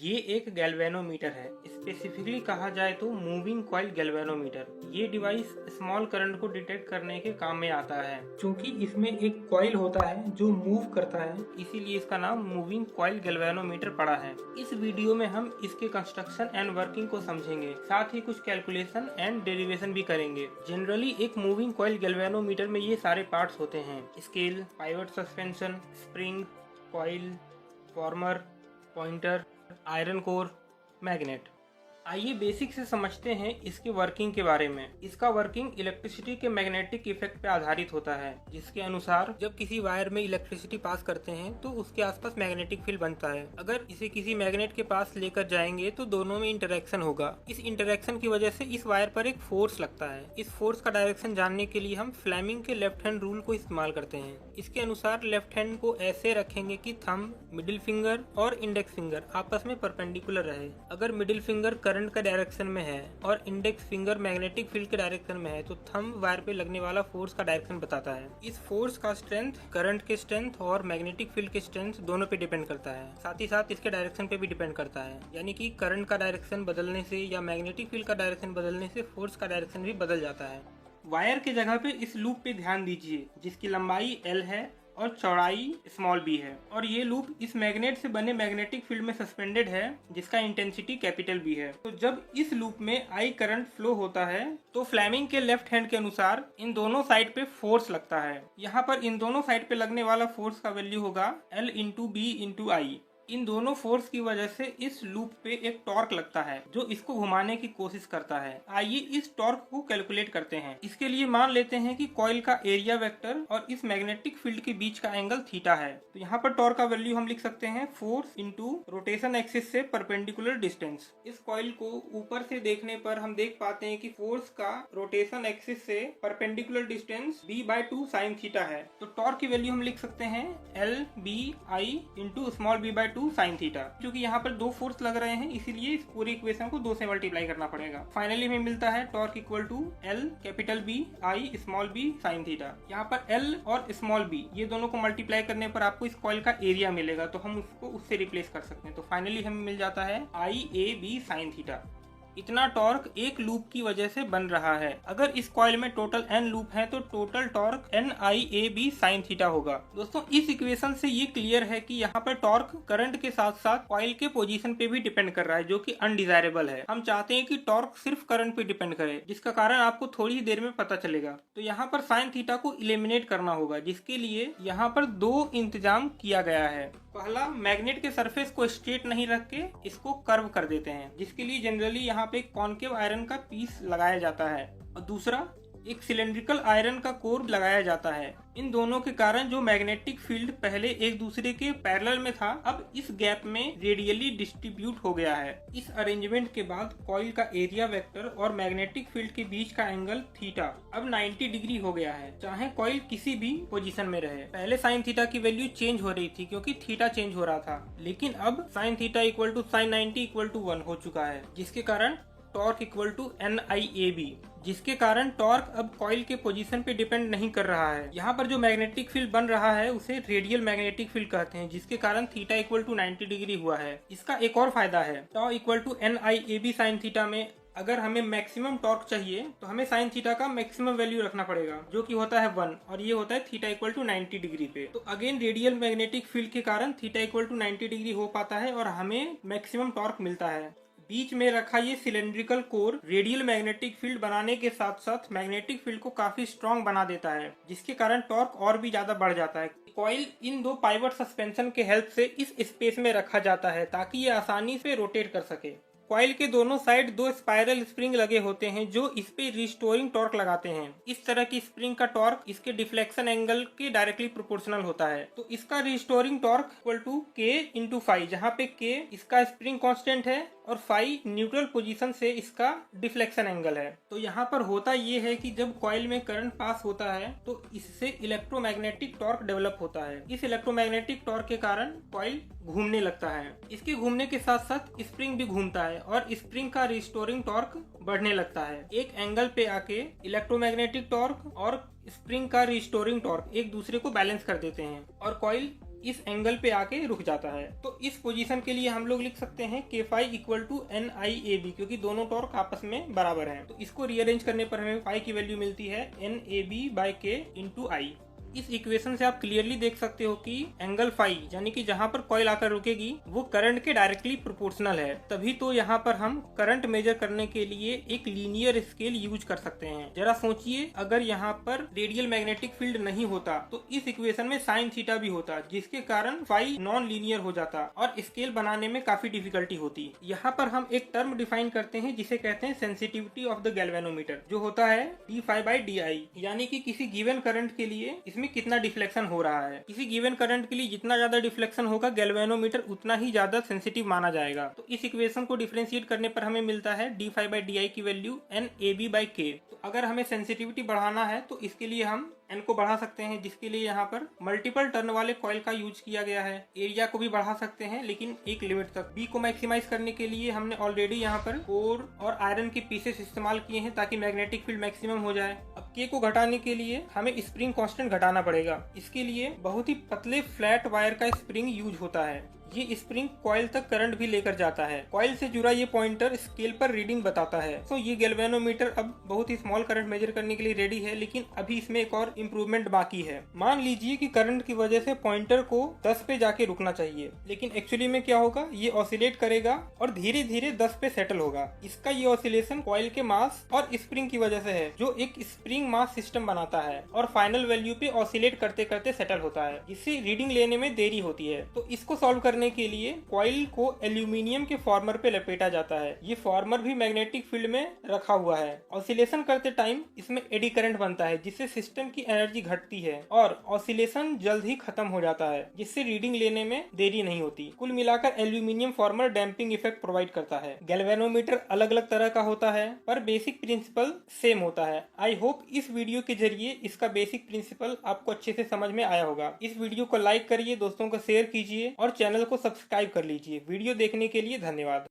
ये एक गैल्वेनोमीटर है। स्पेसिफिकली कहा जाए तो मूविंग कॉइल गैल्वेनोमीटर। ये डिवाइस स्मॉल करंट को डिटेक्ट करने के काम में आता है। क्योंकि इसमें एक कॉइल होता है जो मूव करता है, इसीलिए इसका नाम मूविंग कॉइल गैल्वेनोमीटर पड़ा है। इस वीडियो में हम इसके कंस्ट्रक्शन एंड वर्किंग को समझेंगे, साथ ही कुछ कैलकुलेशन एंड डेरिवेशन भी करेंगे। जनरली एक मूविंग कॉइल गैल्वेनोमीटर में ये सारे पार्ट्स होते हैं: scale, pivot suspension, spring, coil, farmer, pointer, iron core, magnet. आइए बेसिक से समझते हैं इसके वर्किंग के बारे में। इसका वर्किंग इलेक्ट्रिसिटी के मैग्नेटिक इफेक्ट पे आधारित होता है, जिसके अनुसार जब किसी वायर में इलेक्ट्रिसिटी पास करते हैं तो उसके आसपास मैग्नेटिक फील्ड बनता है। अगर इसे किसी मैग्नेट के पास लेकर जाएंगे तो दोनों में इंटरेक्शन होगा। इस इंटरेक्शन की वजह से इस वायर पर एक फोर्स लगता है। इस फोर्स का डायरेक्शन जानने के लिए हम फ्लेमिंग के लेफ्ट हैंड रूल को इस्तेमाल करते हैं। इसके अनुसार लेफ्ट हैंड को ऐसे रखेंगे कि थंब, मिडिल फिंगर और इंडेक्स फिंगर आपस में परपेंडिकुलर रहे। अगर मिडिल फिंगर करंट का डायरेक्शन में है और इंडेक्स फिंगर मैग्नेटिक फील्ड के डायरेक्शन में है तो थंब वायर पे लगने वाला फोर्स का डायरेक्शन बताता है। इस फोर्स का स्ट्रेंथ करंट के स्ट्रेंथ और मैग्नेटिक फील्ड के स्ट्रेंथ दोनों पे डिपेंड करता है। साथ ही साथ इसके डायरेक्शन पे भी डिपेंड करता है, यानी कि करंट का डायरेक्शन बदलने से या मैग्नेटिक फील्ड का डायरेक्शन बदलने से फोर्स का डायरेक्शन भी बदल जाता है। वायर के जगह पे इस लूप पे ध्यान दीजिए, जिसकी लंबाई L है और चौड़ाई स्मॉल b है, और ये लूप इस मैग्नेट से बने मैग्नेटिक फील्ड में सस्पेंडेड है, जिसका इंटेंसिटी कैपिटल B है। तो जब इस लूप में I करंट फ्लो होता है तो फ्लेमिंग के लेफ्ट हैंड के अनुसार इन दोनों साइड पे फोर्स लगता है। यहाँ पर इन दोनों साइड पे लगने वाला फोर्स का वैल्यू होगा L into B into I। इन दोनों फोर्स की वजह से इस लूप पे एक टॉर्क लगता है जो इसको घुमाने की कोशिश करता है। आइए इस टॉर्क को कैलकुलेट करते हैं। इसके लिए मान लेते हैं कि कॉइल का एरिया वेक्टर और इस मैग्नेटिक फील्ड के बीच का एंगल थीटा है। तो यहाँ पर टॉर्क का वैल्यू हम लिख सकते हैं फोर्स इंटू रोटेशन एक्सिस से परपेंडिकुलर डिस्टेंस। इस कॉइल को ऊपर से देखने पर हम देख पाते हैं कि फोर्स का रोटेशन एक्सिस से perpendicular distance b/2 sin theta है। तो टॉर्क की वैल्यू हम लिख सकते हैं LBI into small b/2 sin theta. क्योंकि यहाँ पर दो फोर्स लग रहे हैं, इसीलिए इस पूरी इक्वेशन को 2 से मल्टीप्लाई करना पड़ेगा। फाइनली हमें मिलता है torque equal to L capital B I small b sin theta. यहाँ पर L और स्मॉल b ये दोनों को मल्टीप्लाई करने पर आपको इस कॉइल का एरिया मिलेगा, तो हम उसको उससे रिप्लेस कर सकते हैं। तो फाइनली हमें मिल जाता है IAB sin थीटा। इतना टॉर्क एक लूप की वजह से बन रहा है। अगर इस कॉइल में टोटल n लूप है तो total torque NIAB sin theta होगा। दोस्तों इस इक्वेशन से ये क्लियर है कि यहाँ पर टॉर्क करंट के साथ साथ कॉइल के पोजीशन पे भी डिपेंड कर रहा है, जो कि अनडिजायरेबल है। हम चाहते हैं कि टॉर्क सिर्फ करंट पे डिपेंड करे, जिसका कारण आपको थोड़ी ही देर में पता चलेगा। तो यहाँ पर sin थीटा को इलिमिनेट करना होगा, जिसके लिए यहाँ पर 2 इंतजाम किया गया है। पहला, मैग्नेट के सरफेस को स्ट्रेट नहीं रख के इसको कर्व कर देते हैं, जिसके लिए जनरली यहाँ पे कॉन्केव आयरन का पीस लगाया जाता है। और दूसरा, एक सिलेंड्रिकल आयरन का कोर लगाया जाता है। इन दोनों के कारण जो मैग्नेटिक फील्ड पहले एक दूसरे के पैरेलल में था, अब इस गैप में रेडियली डिस्ट्रीब्यूट हो गया है। इस अरेंजमेंट के बाद कॉइल का एरिया वेक्टर और मैग्नेटिक फील्ड के बीच का एंगल थीटा अब 90 डिग्री हो गया है, चाहे कॉइल किसी भी पोजीशन में रहे। पहले साइन थीटा की वैल्यू चेंज हो रही थी क्योंकि थीटा चेंज हो रहा था, लेकिन अब sine theta equal to sine 90 equal to 1 हो चुका है, जिसके कारण टॉर्क इक्वल टू NIAB, जिसके कारण टॉर्क अब कॉइल के पोजीशन पे डिपेंड नहीं कर रहा है। यहाँ पर जो मैग्नेटिक फील्ड बन रहा है उसे रेडियल मैग्नेटिक फील्ड कहते हैं, जिसके कारण थीटा इक्वल टू 90 डिग्री हुआ है। इसका एक और फायदा है, tau equal to NIAB sin theta में अगर हमें मैक्सिमम टॉर्क चाहिए तो हमें साइन थीटा का मैक्सिमम वैल्यू रखना पड़ेगा, जो कि होता है 1, और ये होता है थीटा इक्वल टू 90 डिग्री पे। तो अगेन रेडियल मैग्नेटिक फील्ड के कारण थीटा इक्वल टू 90 डिग्री हो पाता है और हमें मैक्सिमम टॉर्क मिलता है। बीच में रखा ये cylindrical core radial magnetic field बनाने के साथ साथ मैग्नेटिक फील्ड को काफी स्ट्रॉन्ग बना देता है, जिसके कारण टॉर्क और भी ज्यादा बढ़ जाता है। कॉइल इन 2 पाइवट सस्पेंशन के हेल्प से इस स्पेस में रखा जाता है ताकि ये आसानी से रोटेट कर सके। कॉइल के दोनों साइड 2 स्पाइरल स्प्रिंग लगे होते हैं जो इस पे रिस्टोरिंग टॉर्क लगाते हैं। इस तरह की स्प्रिंग का टॉर्क इसके डिफ्लेक्शन एंगल के डायरेक्टली प्रोपोर्शनल होता है। तो इसका restoring torque equal to K into phi, जहाँ पे K इसका स्प्रिंग कांस्टेंट है और फाई न्यूट्रल पोजीशन से इसका डिफ्लेक्शन एंगल है। तो यहाँ पर होता ये है कि जब कॉइल में करंट पास होता है तो इससे इलेक्ट्रोमैग्नेटिक टॉर्क डेवलप होता है। इस इलेक्ट्रोमैग्नेटिक टॉर्क के कारण कॉइल घूमने लगता है। इसके घूमने के साथ साथ स्प्रिंग भी घूमता है और स्प्रिंग का रिस्टोरिंग टॉर्क बढ़ने लगता है। एक एंगल पे आके इलेक्ट्रोमैग्नेटिक टॉर्क और स्प्रिंग का रिस्टोरिंग टॉर्क एक दूसरे को बैलेंस कर देते हैं और कॉइल इस एंगल पे आके रुक जाता है। तो इस पोजीशन के लिए हम लोग लिख सकते हैं k phi equal to NIAB, क्योंकि दोनों टॉर्क आपस में बराबर हैं। तो इसको रीअरेंज करने पर हमें फाई की वैल्यू मिलती है NAB/K इंटू आई। इस इक्वेशन से आप क्लियरली देख सकते हो कि एंगल फाई यानी कि जहां पर कॉइल आकर रुकेगी वो करंट के डायरेक्टली प्रोपोर्शनल है। तभी तो यहाँ पर हम करंट मेजर करने के लिए एक लीनियर स्केल यूज कर सकते हैं। जरा सोचिए, अगर यहाँ पर रेडियल मैग्नेटिक फील्ड नहीं होता तो इस इक्वेशन में साइन थीटा भी होता, जिसके कारण फाई नॉन लीनियर हो जाता और स्केल बनाने में काफी डिफिकल्टी होती। यहाँ पर हम एक टर्म डिफाइन करते हैं जिसे कहते हैं सेंसिटिविटी ऑफ द गैल्वेनोमीटर, जो होता है d∅/di, यानी कि किसी गिवन करंट के लिए इसमें कितना डिफ्लेक्शन हो रहा है। किसी गिवन करंट के लिए जितना ज्यादा डिफ्लेक्शन होगा गैल्वेनोमीटर उतना ही ज्यादा सेंसिटिव माना जाएगा। तो इस इक्वेशन को डिफरेंशिएट करने पर हमें मिलता है d∅/di की वैल्यू NAB/K। तो अगर हमें सेंसिटिविटी बढ़ाना है तो इसके लिए हम n को बढ़ा सकते हैं, जिसके लिए यहाँ पर मल्टीपल टर्न वाले कॉइल का यूज किया गया है। एरिया को भी बढ़ा सकते हैं लेकिन एक लिमिट तक। B को मैक्सिमाइज करने के लिए हमने ऑलरेडी यहाँ पर कोर और आयरन के पीसेस इस्तेमाल किए हैं ताकि मैग्नेटिक फील्ड मैक्सिमम हो जाए। अब K को घटाने के लिए हमें स्प्रिंग कांस्टेंट घटाना पड़ेगा। इसके लिए बहुत ही पतले फ्लैट वायर का स्प्रिंग यूज होता है। ये स्प्रिंग कॉइल तक करंट भी लेकर जाता है। कॉइल से जुड़ा ये पॉइंटर स्केल पर रीडिंग बताता है। तो ये गैल्वेनोमीटर अब बहुत ही स्मॉल करंट मेजर करने के लिए रेडी है, लेकिन अभी इसमें एक और इम्प्रूवमेंट बाकी है। मान लीजिए कि करंट की वजह से पॉइंटर को 10 पे जाके रुकना चाहिए, लेकिन एक्चुअली में क्या होगा, ये ऑसिलेट करेगा और धीरे धीरे 10 पे सेटल होगा। इसका ये ऑसिलेशन कॉइल के मास और स्प्रिंग की वजह से है, जो एक स्प्रिंग मास सिस्टम बनाता है और फाइनल वैल्यू पे ऑसिलेट करते करते सेटल होता है, जिससे रीडिंग लेने में देरी होती है। तो इसको सॉल्व करने के लिए कॉइल को एल्यूमिनियम के फॉर्मर पे लपेटा जाता है। ये फॉर्मर भी मैग्नेटिक फील्ड में रखा हुआ है। ऑसिलेशन करते टाइम इसमें एडी करंट बनता है, जिससे सिस्टम की एनर्जी घटती है और ऑसिलेशन जल्द ही खत्म हो जाता है, जिससे रीडिंग लेने में देरी नहीं होती। कुल मिलाकर aluminium farmer damping effect provide करता है। गैल्वेनोमीटर अलग अलग तरह का होता है पर बेसिक प्रिंसिपल सेम होता है। आई होप इस वीडियो के जरिए इसका बेसिक प्रिंसिपल आपको अच्छे से समझ में आया होगा। इस वीडियो को लाइक करिए, दोस्तों को शेयर कीजिए और चैनल को सब्सक्राइब कर लीजिए। वीडियो देखने के लिए धन्यवाद।